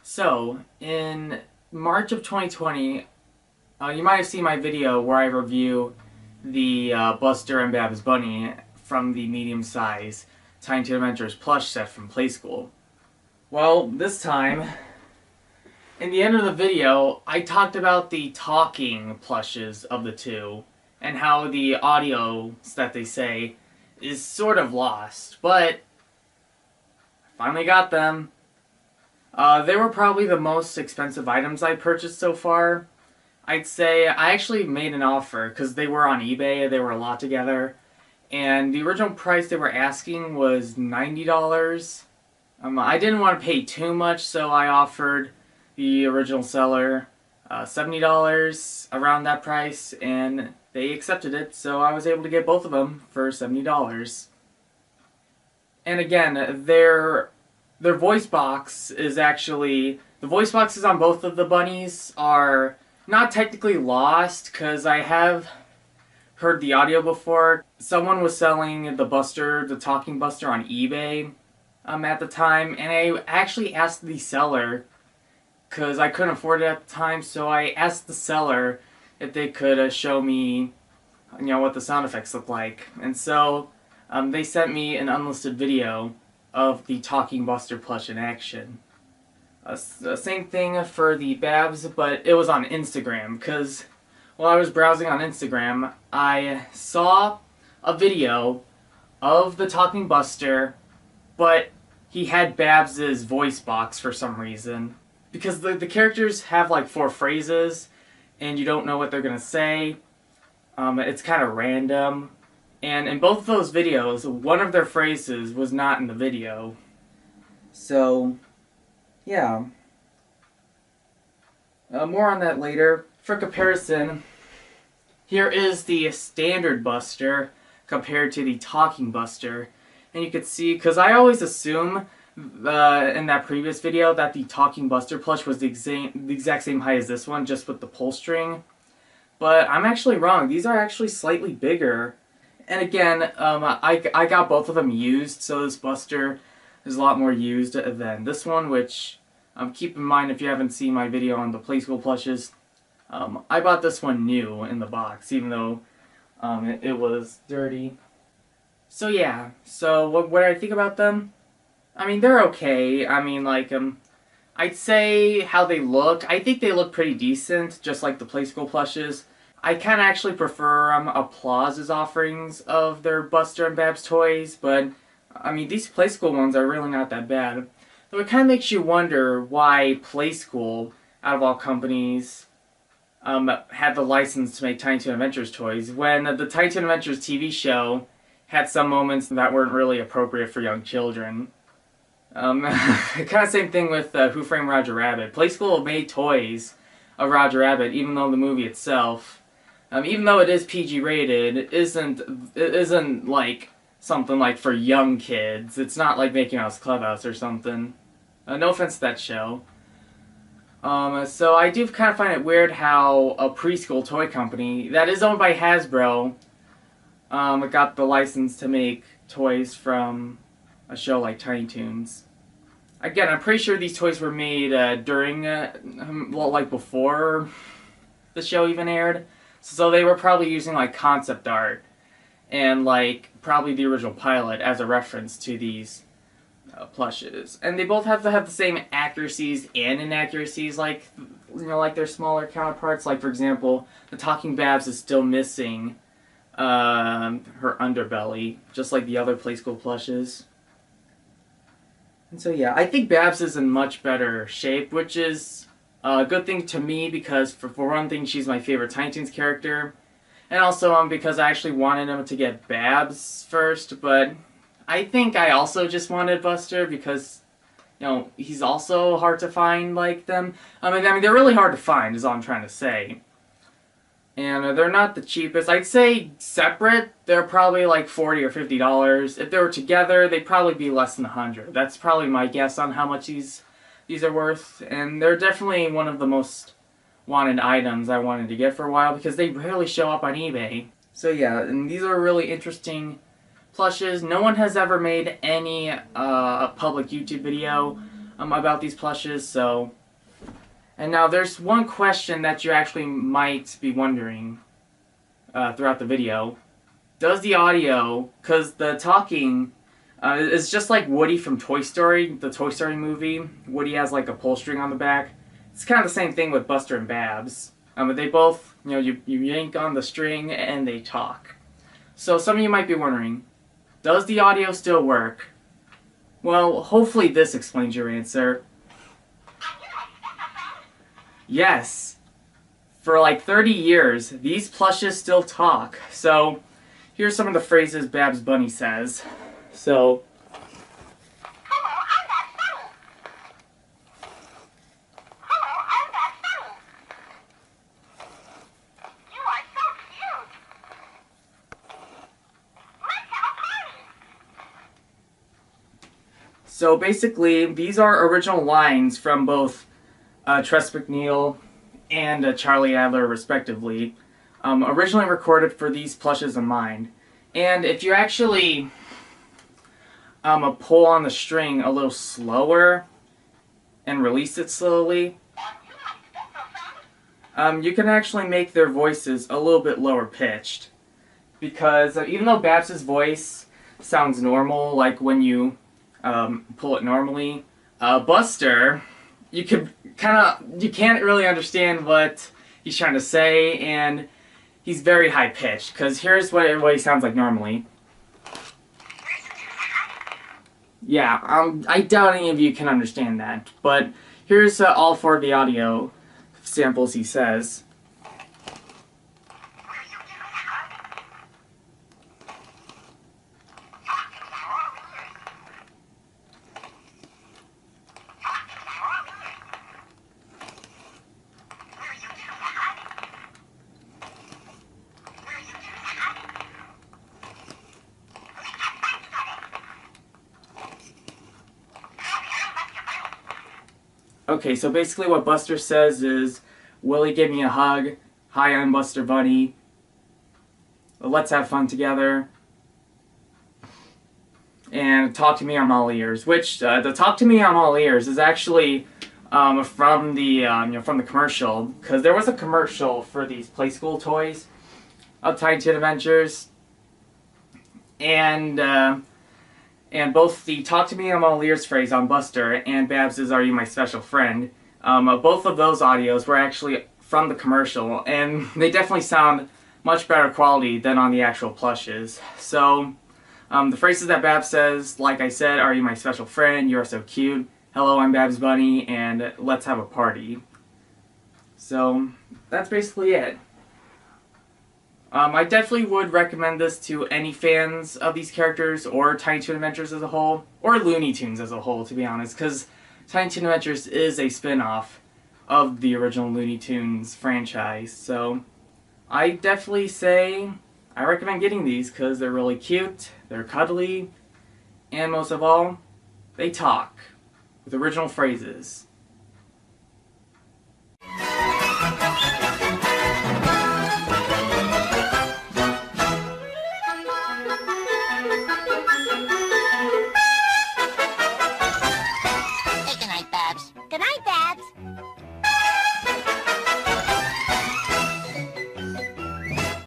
So, in March of 2020, you might have seen my video where I review the Buster and Babs Bunny from the medium-size Tiny Toon Adventures plush set from Playschool. Well, this time, in the end of the video, I talked about the talking plushes of the two, and how the audio that they say is sort of lost, but I finally got them. They were probably the most expensive items I purchased so far. I'd say I actually made an offer because they were on eBay, they were a lot together, and the original price they were asking was $90. I didn't want to pay too much, so I offered the original seller $70 around that price, and they accepted it, so I was able to get both of them for $70. And again, their voice box is actually, the voice boxes on both of the bunnies are not technically lost, because I have heard the audio before. Someone was selling the talking Buster on eBay at the time, and I actually asked the seller, because I couldn't afford it at the time, so I asked the seller if they could show me, what the sound effects look like. And so they sent me an unlisted video of the talking Buster plush in action. Same thing for the Babs, but it was on Instagram, because while I was browsing on Instagram, I saw a video of the talking Buster, but he had Babs's voice box for some reason. Because the characters have like 4 phrases, and you don't know what they're gonna say. It's kind of random. And in both of those videos, one of their phrases was not in the video. So, yeah. More on that later. For comparison, here is the standard Buster compared to the talking Buster. And you can see, because I always assume in that previous video that the talking Buster plush was the exact same height as this one, just with the pull string. But I'm actually wrong. These are actually slightly bigger. And again, I got both of them used, so this Buster is a lot more used than this one, which keep in mind if you haven't seen my video on the Playschool plushes. I bought this one new in the box, even though it was dirty. So yeah, so what do I think about them? I mean, they're okay. I mean, like, I'd say how they look. I think they look pretty decent, just like the Playschool plushes. I kind of actually prefer Applause's offerings of their Buster and Babs toys, but I mean, these Playschool ones are really not that bad. Though it kind of makes you wonder why Playschool, out of all companies, had the license to make Tiny Toon Adventures toys, when the Tiny Toon Adventures TV show had some moments that weren't really appropriate for young children. Kind of same thing with Who Framed Roger Rabbit. Playschool made toys of Roger Rabbit, even though the movie itself, even though it is PG rated, it isn't like something like for young kids. It's not like Making Mouse Clubhouse or something. No offense to that show. So I do kind of find it weird how a preschool toy company that is owned by Hasbro got the license to make toys from a show like Tiny Toons. Again, I'm pretty sure these toys were made during, well, like before the show even aired. So they were probably using like concept art and like probably the original pilot as a reference to these plushes. And they both have to have the same accuracies and inaccuracies, like, like their smaller counterparts. Like, for example, the Talking Babs is still missing her underbelly, just like the other Playschool plushes. And so yeah, I think Babs is in much better shape, which is a good thing to me because for one thing, she's my favorite Tiny Toons character, and also because I actually wanted him to get Babs first, but I think I also just wanted Buster because, he's also hard to find like them. I mean they're really hard to find is all I'm trying to say. And they're not the cheapest. I'd say separate, they're probably like $40 or $50. If they were together, they'd probably be less than $100. That's probably my guess on how much these are worth. And they're definitely one of the most wanted items I wanted to get for a while because they rarely show up on eBay. So yeah, and these are really interesting plushes. No one has ever made any public YouTube video about these plushes. So, and now there's one question that you actually might be wondering throughout the video. Does the audio, because the talking is just like Woody from Toy Story, the Toy Story movie. Woody has like a pull string on the back. It's kind of the same thing with Buster and Babs. But they both, you yank on the string and they talk. So some of you might be wondering, does the audio still work? Well, hopefully this explains your answer. Yes. For like 30 years, these plushes still talk. So here's some of the phrases Babs Bunny says. So, so basically, these are original lines from both Tress MacNeille and Charlie Adler, respectively, originally recorded for these plushes of mine. And if you actually pull on the string a little slower and release it slowly, you can actually make their voices a little bit lower pitched. Because even though Babs' voice sounds normal, like when you pull it normally, Buster, you can't really understand what he's trying to say, and he's very high pitched. Because here's what he sounds like normally. Yeah, I doubt any of you can understand that, but here's all four of the audio samples he says. Okay, so basically what Buster says is, Willie, give me a hug. Hi, I'm Buster Bunny. Let's have fun together. And talk to me, I'm all ears. Which, the talk to me, I'm all ears is actually from the commercial. Because there was a commercial for these Play School toys of Tiny Toon Adventures. And both the talk to me, I'm all ears phrase on Buster and Babs' are you my special friend, both of those audios were actually from the commercial, and they definitely sound much better quality than on the actual plushes. So, the phrases that Babs says, like I said, are you my special friend, you're so cute, hello, I'm Babs Bunny, and let's have a party. So, that's basically it. I definitely would recommend this to any fans of these characters, or Tiny Toon Adventures as a whole, or Looney Tunes as a whole, to be honest, because Tiny Toon Adventures is a spin-off of the original Looney Tunes franchise. So, I definitely say I recommend getting these because they're really cute, they're cuddly, and most of all, they talk with original phrases.